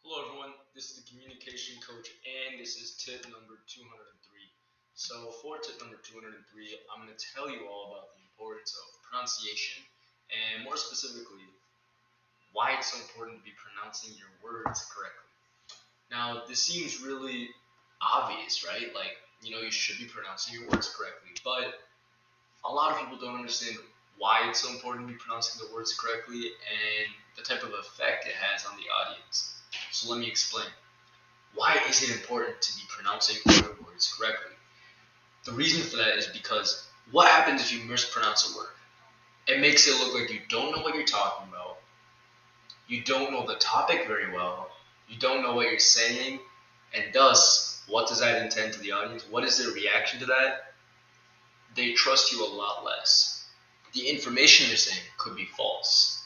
Hello everyone, this is the communication coach and this is tip number 203. So for tip number 203, I'm going to tell you all about the importance of pronunciation and more specifically, why it's so important to be pronouncing your words correctly. Now, this seems really obvious, right? You should be pronouncing your words correctly, but a lot of people don't understand why it's so important to be pronouncing the words correctly and the type of effect it has on the audience. So let me explain. Why is it important to be pronouncing other words correctly? The reason for that is because what happens if you mispronounce a word? It makes it look like you don't know what you're talking about, you don't know the topic very well, you don't know what you're saying, and thus, what does that intend to the audience? What is their reaction to that? They trust you a lot less. The information you're saying could be false.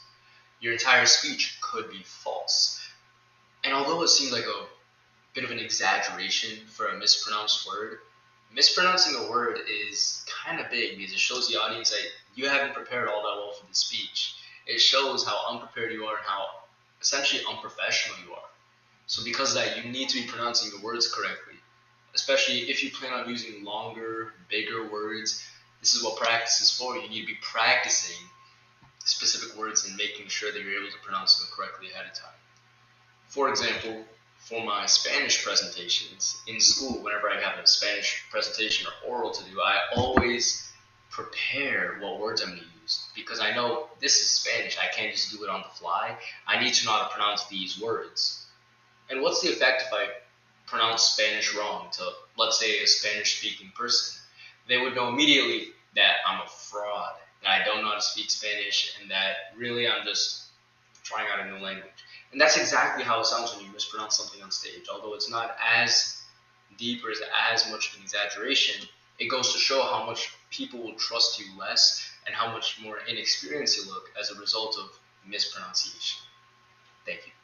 Your entire speech could be false. And although it seems like a bit of an exaggeration for a mispronounced word, mispronouncing a word is kind of big because it shows the audience that you haven't prepared all that well for the speech. It shows how unprepared you are and how essentially unprofessional you are. So because of that, you need to be pronouncing the words correctly, especially if you plan on using longer, bigger words. This is what practice is for. You need to be practicing specific words and making sure that you're able to pronounce them correctly ahead of time. For example, for my Spanish presentations in school, whenever I have a Spanish presentation or oral to do, I always prepare what words I'm going to use because I know this is Spanish. I can't just do it on the fly. I need to know how to pronounce these words. And what's the effect if I pronounce Spanish wrong to, let's say, a Spanish speaking person? They would know immediately that I'm a fraud, that I don't know how to speak Spanish, and that really I'm just trying out a new language. And that's exactly how it sounds when you mispronounce something on stage. Although it's not as deep or as much of an exaggeration, it goes to show how much people will trust you less and how much more inexperienced you look as a result of mispronunciation. Thank you.